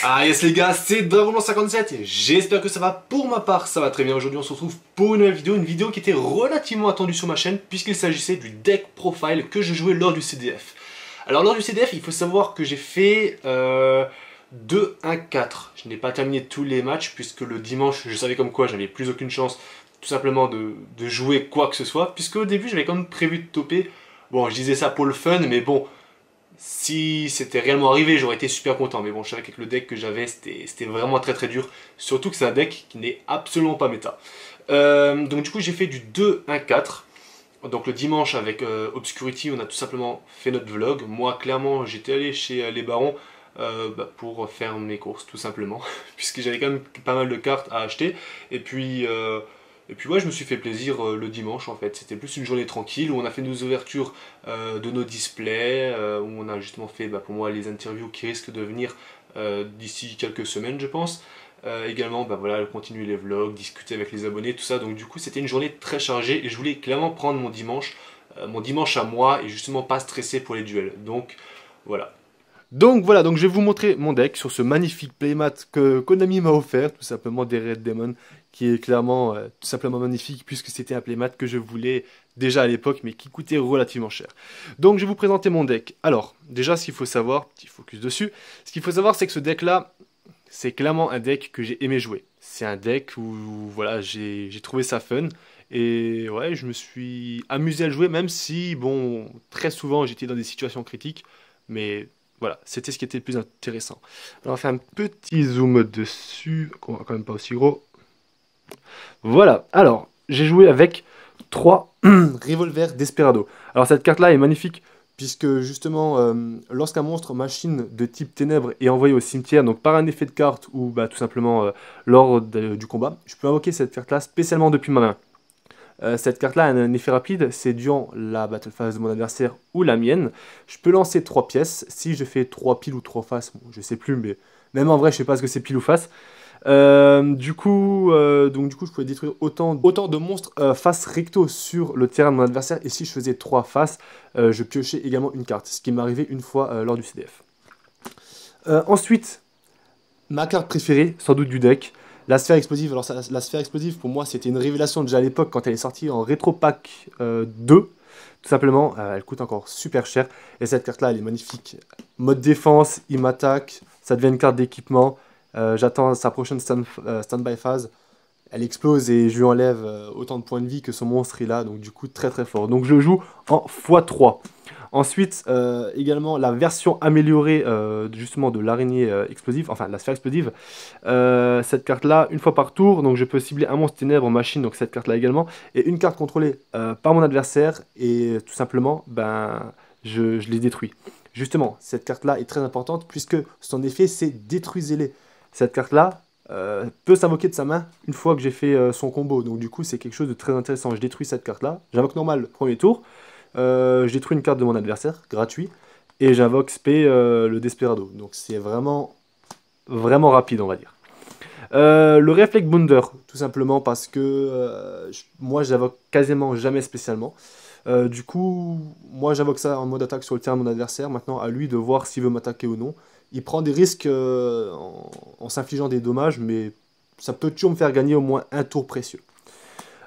Ah yes les gars, c'est Dragonblanc57 et j'espère que ça va. Pour ma part, ça va très bien. Aujourd'hui on se retrouve pour une nouvelle vidéo, qui était relativement attendue sur ma chaîne puisqu'il s'agissait du deck profile que je jouais lors du CDF. Alors lors du CDF, il faut savoir que j'ai fait 2-1-4. Je n'ai pas terminé tous les matchs puisque le dimanche, je savais comme quoi j'avais plus aucune chance tout simplement de jouer quoi que ce soit, puisque au début j'avais quand même prévu de toper. Bon, je disais ça pour le fun, mais bon, si c'était réellement arrivé, j'aurais été super content. Mais bon, je savais qu'avec le deck que j'avais, c'était vraiment très dur. Surtout que c'est un deck qui n'est absolument pas méta. Donc du coup, j'ai fait du 2-1-4. Donc le dimanche avec Obscurity, on a tout simplement fait notre vlog. Moi, clairement, j'étais allé chez les barons pour faire mes courses, tout simplement. Puisque j'avais quand même pas mal de cartes à acheter. Et puis ouais, je me suis fait plaisir le dimanche en fait. C'était plus une journée tranquille où on a fait nos ouvertures de nos displays, où on a justement fait pour moi les interviews qui risquent de venir d'ici quelques semaines je pense. Également voilà, continuer les vlogs, discuter avec les abonnés, tout ça. Donc du coup c'était une journée très chargée et je voulais clairement prendre mon dimanche à moi et justement pas stresser pour les duels. Donc voilà. Donc je vais vous montrer mon deck sur ce magnifique playmat que Konami m'a offert, tout simplement des Red Demon, qui est clairement tout simplement magnifique puisque c'était un playmat que je voulais déjà à l'époque mais qui coûtait relativement cher. Donc je vais vous présenter mon deck. Alors déjà ce qu'il faut savoir, petit focus dessus, ce qu'il faut savoir c'est que ce deck là, c'est clairement un deck que j'ai aimé jouer. C'est un deck où voilà, j'ai trouvé ça fun. Et ouais, je me suis amusé à le jouer, même si, bon, très souvent j'étais dans des situations critiques. Mais voilà, c'était ce qui était le plus intéressant. Alors on va faire un petit zoom dessus, qu'on va quand même pas aussi gros. Voilà, alors j'ai joué avec 3 revolvers Desperado. Alors cette carte-là est magnifique puisque justement lorsqu'un monstre machine de type ténèbres est envoyé au cimetière, donc par un effet de carte ou tout simplement lors du combat, je peux invoquer cette carte-là spécialement depuis ma main. Cette carte-là a un effet rapide, c'est durant la battle phase de mon adversaire ou la mienne. Je peux lancer 3 pièces. Si je fais 3 piles ou 3 faces, bon, je sais plus, mais même en vrai, je sais pas ce que c'est pile ou face. Du coup, je pouvais détruire autant de monstres face recto sur le terrain de mon adversaire. Et si je faisais 3 faces, je piochais également une carte, ce qui m'est arrivé une fois lors du CDF. Ensuite, ma carte préférée, sans doute du deck, la sphère explosive. Alors la sphère explosive, pour moi, c'était une révélation déjà à l'époque quand elle est sortie en rétro pack 2. Tout simplement, elle coûte encore super cher. Et cette carte-là, elle est magnifique. Mode défense, il m'attaque, ça devient une carte d'équipement. J'attends sa prochaine stand-by phase. Elle explose et je lui enlève autant de points de vie que son monstre il a. Donc du coup, très très fort. Donc je le joue en x3. Ensuite, également la version améliorée justement de l'araignée explosive, enfin la sphère explosive. Cette carte-là, une fois par tour, donc je peux cibler un monstre ténèbres en machine, donc cette carte-là également, et une carte contrôlée par mon adversaire, et tout simplement, je les détruis. Justement, cette carte-là est très importante puisque son effet c'est détruisez-les. Cette carte-là peut s'invoquer de sa main une fois que j'ai fait son combo, donc du coup c'est quelque chose de très intéressant. Je détruis cette carte-là, j'invoque normal le premier tour. Je détruis une carte de mon adversaire, gratuit, et j'invoque spé le Desperado. Donc c'est vraiment rapide, on va dire. Le Reflect Bounder, tout simplement parce que moi j'invoque quasiment jamais spécialement. Du coup, moi j'invoque ça en mode attaque sur le terrain de mon adversaire. Maintenant, à lui de voir s'il veut m'attaquer ou non. Il prend des risques en s'infligeant des dommages, mais ça peut toujours me faire gagner au moins un tour précieux.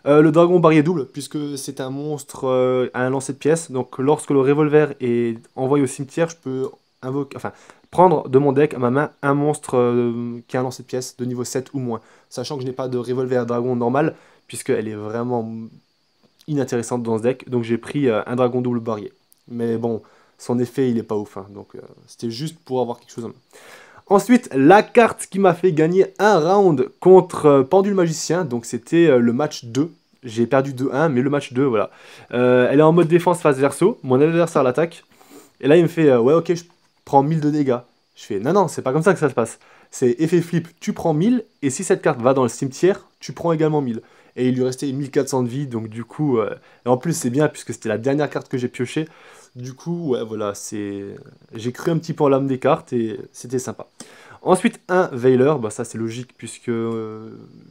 Le dragon barrier double, puisque c'est un monstre à un lancer de pièces. Donc lorsque le revolver est envoyé au cimetière, je peux prendre de mon deck à ma main un monstre qui a un lancer de pièces de niveau 7 ou moins. Sachant que je n'ai pas de revolver dragon normal, puisqu'elle est vraiment inintéressante dans ce deck. Donc j'ai pris un dragon double barrier. Mais bon, son effet il est pas ouf. Hein, donc c'était juste pour avoir quelque chose en main. Ensuite, la carte qui m'a fait gagner un round contre Pendule Magicien, donc c'était le match 2. J'ai perdu 2-1, mais le match 2, voilà. Elle est en mode défense face verso, mon adversaire l'attaque. Et là, il me fait ouais, ok, je prends 1000 de dégâts. Je fais non, non, c'est pas comme ça que ça se passe. C'est effet flip, tu prends 1000, et si cette carte va dans le cimetière, tu prends également 1000. Et il lui restait 1400 de vie, donc du coup. Et en plus, c'est bien, puisque c'était la dernière carte que j'ai piochée. Du coup, ouais, voilà, j'ai cru un petit peu en l'âme des cartes et c'était sympa. Ensuite, un Veiler, ça c'est logique puisque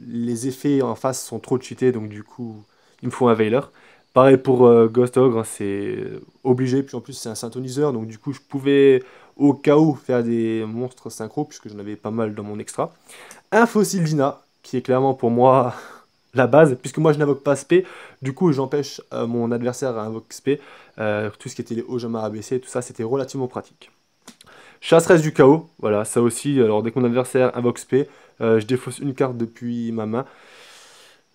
les effets en face sont trop cheatés, donc du coup, il me faut un Veiler. Pareil pour Ghost Ogre, c'est obligé, puis en plus c'est un synthoniseur, donc du coup je pouvais au cas où faire des monstres synchro, puisque j'en avais pas mal dans mon extra. Un fossile Dina, qui est clairement pour moi la base, puisque moi je n'invoque pas SP, du coup j'empêche mon adversaire à invoquer SP, tout ce qui était les Ojama ABC, tout ça c'était relativement pratique. Chasseresse du chaos, voilà, ça aussi, alors dès que mon adversaire invoque SP, je défausse une carte depuis ma main,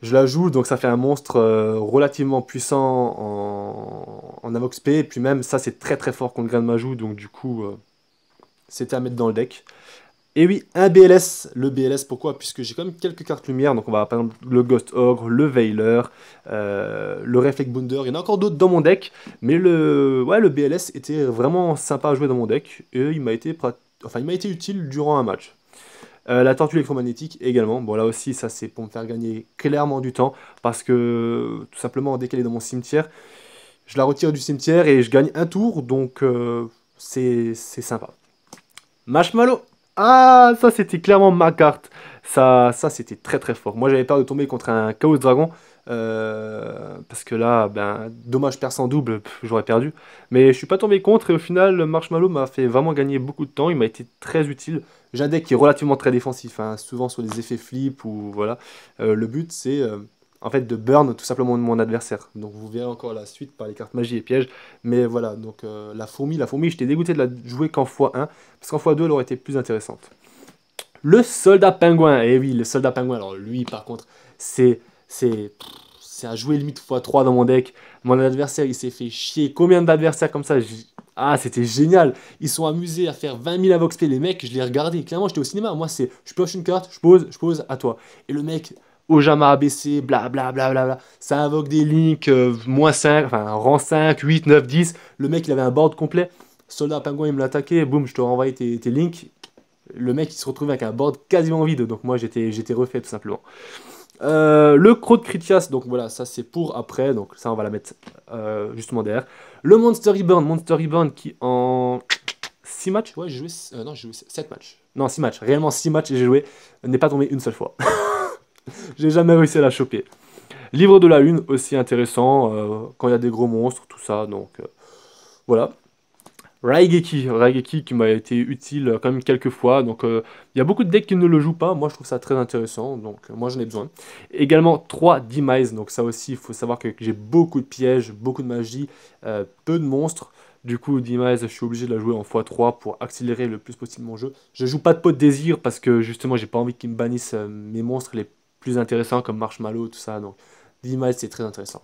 je la joue, donc ça fait un monstre relativement puissant en invoque SP, et puis même ça c'est très très fort contre Grain de Majou, donc du coup c'était à mettre dans le deck. Et oui, un BLS. Le BLS, pourquoi? Puisque j'ai quand même quelques cartes lumière. Donc on va par exemple le Ghost Ogre, le Veiler, le Reflect Bounder. Il y en a encore d'autres dans mon deck. Mais le BLS était vraiment sympa à jouer dans mon deck. Et il m'a été, il m'a été utile durant un match. La tortue électromagnétique également. Bon là aussi, ça c'est pour me faire gagner clairement du temps. Parce que tout simplement, dès qu'elle est dans mon cimetière, je la retire du cimetière et je gagne un tour. Donc c'est sympa. Marshmallow. Ah, ça c'était clairement ma carte. Ça c'était très très fort. Moi j'avais peur de tomber contre un Chaos Dragon. Parce que là, ben, dommage perçant double, j'aurais perdu. Mais je suis pas tombé contre et au final, Marshmallow m'a fait vraiment gagner beaucoup de temps. Il m'a été très utile. J'ai un deck qui est relativement très défensif, hein, souvent sur les effets flip ou voilà. Le but c'est en fait de burn tout simplement mon adversaire. Donc vous verrez encore la suite par les cartes magie et piège. Mais voilà, donc la fourmi, j'étais dégoûté de la jouer qu'en x1, parce qu'en x2 elle aurait été plus intéressante. Le soldat pingouin, et oui, le soldat pingouin, alors lui par contre, c'est à jouer limite x3 dans mon deck. Mon adversaire il s'est fait chier. Combien d'adversaires comme ça? Ah, c'était génial. Ils sont amusés à faire 20 000 Avox P. Les mecs, je les regardais. Clairement, j'étais au cinéma. Moi, c'est je pioche une carte, je pose, à toi. Et le mec, Ojama ABC, blablabla, bla, bla, bla, ça invoque des links, -5, enfin rang 5, 8, 9, 10. Le mec, il avait un board complet. Soldat pingouin, il me l'attaquait. Boum, je te renvoyais tes links. Le mec, il se retrouvait avec un board quasiment vide. Donc moi, j'étais refait tout simplement. Le Croc de Critias, donc voilà, ça c'est pour après, donc ça on va la mettre justement derrière. Le Monster Reborn qui en 6 matchs, ouais j'ai joué, non j'ai joué 7 matchs, non 6 matchs, réellement 6 matchs et j'ai joué, n'est pas tombé une seule fois. J'ai jamais réussi à la choper. Livre de la Lune, aussi intéressant, quand il y a des gros monstres, tout ça, donc voilà. Raigeki qui m'a été utile quand même quelques fois. Donc il y a beaucoup de decks qui ne le jouent pas. Moi je trouve ça très intéressant. Donc moi j'en ai besoin. Également 3 Demise. Donc ça aussi il faut savoir que j'ai beaucoup de pièges, beaucoup de magie, peu de monstres. Du coup Demise je suis obligé de la jouer en x3 pour accélérer le plus possible mon jeu. Je joue pas de pot de désir parce que justement j'ai pas envie qu'ils me bannissent mes monstres les plus intéressants comme Marshmallow, tout ça. Donc Demise c'est très intéressant.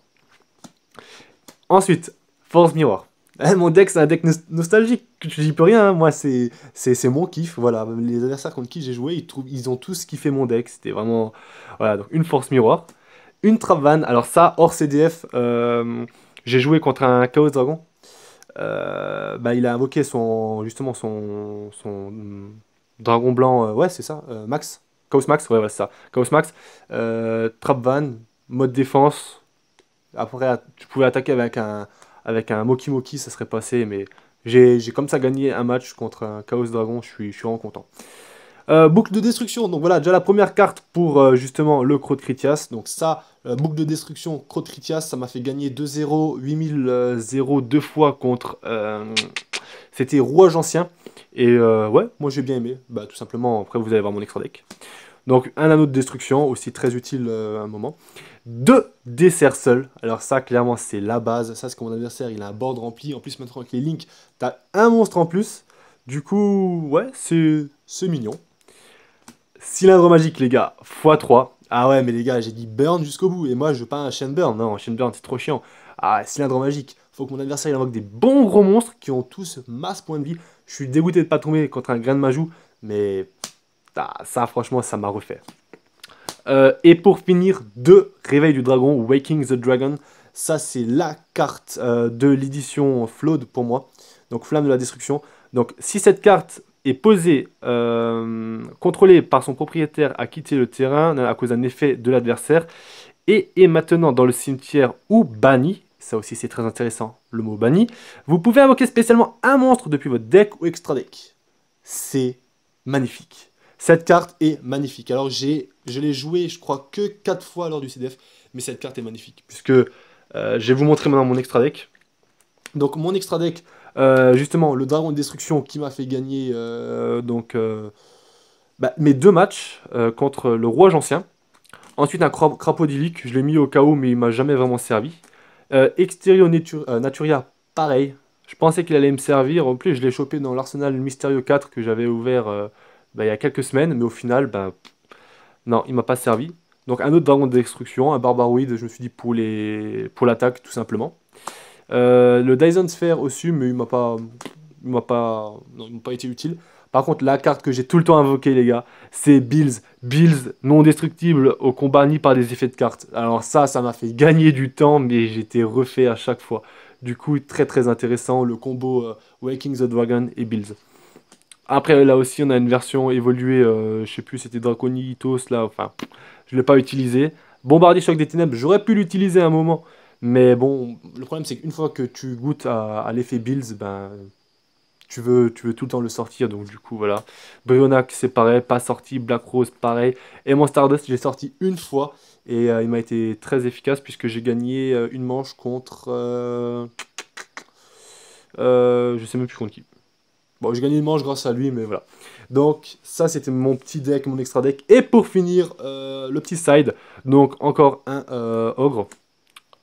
Ensuite, Force Mirror. Mon deck, c'est un deck nostalgique, j'y peux rien, hein. Moi c'est mon kiff, voilà. Les adversaires contre qui j'ai joué, ils ont tous kiffé mon deck, c'était vraiment... Voilà, donc une Force Mirror, une Trap Van, alors ça, hors CDF, j'ai joué contre un Chaos Dragon. Bah, il a invoqué justement son dragon blanc, ouais c'est ça, Max, Chaos Max, ouais, c'est ça, Chaos Max, Trap Van, mode défense, après tu pouvais attaquer avec un Moki Moki, ça serait passé, mais j'ai comme ça gagné un match contre un Chaos Dragon, je suis vraiment content. Boucle de destruction, donc voilà, déjà la première carte pour justement le Croc de Critias. Donc ça, boucle de destruction, Croc de Critias, ça m'a fait gagner 2-0, 8000 deux fois contre... c'était Rouage Ancien. Et ouais, moi j'ai bien aimé. Bah tout simplement, après vous allez voir mon extra deck. Donc un anneau de destruction, aussi très utile à un moment. 2 desserts seuls. Alors ça, clairement, c'est la base. Ça, c'est que mon adversaire, il a un board rempli. En plus, maintenant, avec les links, t'as un monstre en plus. Du coup, ouais, c'est mignon. Cylindre magique, les gars, x3. Ah ouais, mais les gars, j'ai dit burn jusqu'au bout. Et moi, je veux pas un chain burn. Non, un chain burn, c'est trop chiant. Ah, cylindre magique. Faut que mon adversaire, il invoque des bons gros monstres qui ont tous masse points de vie. Je suis dégoûté de pas tomber contre un grain de majou. Mais ça, franchement, ça m'a refait. Et pour finir, 2 Réveil du Dragon, Waking the Dragon. Ça, c'est la carte de l'édition Flood pour moi. Donc, Flamme de la Destruction. Donc, si cette carte est posée, contrôlée par son propriétaire à quitter le terrain à cause d'un effet de l'adversaire, et est maintenant dans le cimetière ou banni, ça aussi c'est très intéressant, le mot banni, vous pouvez invoquer spécialement un monstre depuis votre deck ou extra deck. C'est magnifique. Cette carte est magnifique. Alors je l'ai joué, je crois, que 4 fois lors du CDF, mais cette carte est magnifique, puisque je vais vous montrer maintenant mon extra deck. Donc mon extra deck, Justement, le dragon de destruction qui m'a fait gagner mes 2 matchs contre le roi ancien. Ensuite, un crapaudylique, je l'ai mis au cas où, mais il m'a jamais vraiment servi. Naturia, pareil. Je pensais qu'il allait me servir. En plus, je l'ai chopé dans l'Arsenal Mysterio 4 que j'avais ouvert il y a quelques semaines, mais au final, non, il m'a pas servi. Donc un autre dragon de destruction, un barbaroïde, je me suis dit pour l'attaque, tout simplement. Le Dyson Sphere aussi, mais il m'a pas été utile. Par contre, la carte que j'ai tout le temps invoquée, les gars, c'est Bills. Bills non destructible au combat ni par des effets de cartes. Alors ça m'a fait gagner du temps, mais j'étais refait à chaque fois. Du coup, très très intéressant, le combo Waking the Dragon et Bills. Après, là aussi, on a une version évoluée, je sais plus, c'était Draconitos, là, enfin, je l'ai pas utilisé. Bombardier Choc des Ténèbres, j'aurais pu l'utiliser à un moment, mais bon, le problème c'est qu'une fois que tu goûtes à l'effet Bills, tu veux tout le temps le sortir, donc du coup, voilà. Brionac, c'est pareil, pas sorti. Black Rose, pareil. Et mon Stardust, j'ai sorti une fois, et il m'a été très efficace, puisque j'ai gagné une manche contre... je sais même plus contre qui. Bon, j'ai gagné une manche grâce à lui, mais voilà. Donc, ça, c'était mon petit deck, mon extra deck. Et pour finir, le petit side. Donc, encore un ogre,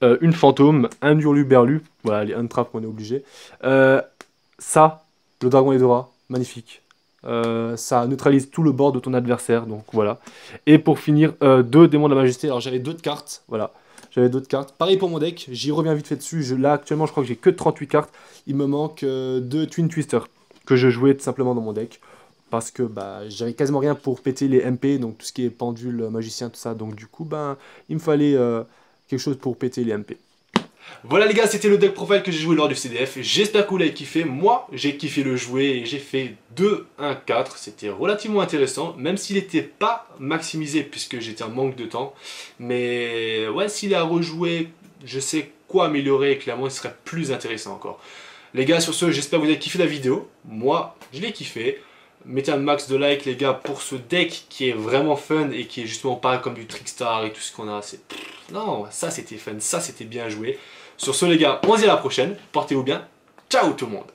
une fantôme, un hurluberlu. Voilà, les untrap qu'on est obligé. Ça, le dragon Edora, magnifique. Ça neutralise tout le board de ton adversaire, donc voilà. Et pour finir, 2 démons de la majesté. Alors, j'avais d'autres cartes, voilà. J'avais d'autres cartes. Pareil pour mon deck, j'y reviens vite fait dessus. Là, actuellement, je crois que j'ai que 38 cartes. Il me manque 2 Twin Twister que je jouais tout simplement dans mon deck. Parce que j'avais quasiment rien pour péter les MP, donc tout ce qui est pendule, magicien, tout ça. Donc du coup, il me fallait quelque chose pour péter les MP. Voilà les gars, c'était le deck profile que j'ai joué lors du CDF. J'espère que vous l'avez kiffé. Moi, j'ai kiffé le jouer et j'ai fait 2-1-4. C'était relativement intéressant, même s'il n'était pas maximisé puisque j'étais en manque de temps. Mais ouais, s'il est à rejouer, je sais quoi améliorer et clairement, il serait plus intéressant encore. Les gars, sur ce, j'espère que vous avez kiffé la vidéo. Moi, je l'ai kiffé. Mettez un max de likes, les gars, pour ce deck qui est vraiment fun et qui est justement pas comme du Trickstar et tout ce qu'on a. Non, ça c'était fun, ça c'était bien joué. Sur ce, les gars, on se dit à la prochaine. Portez-vous bien. Ciao tout le monde.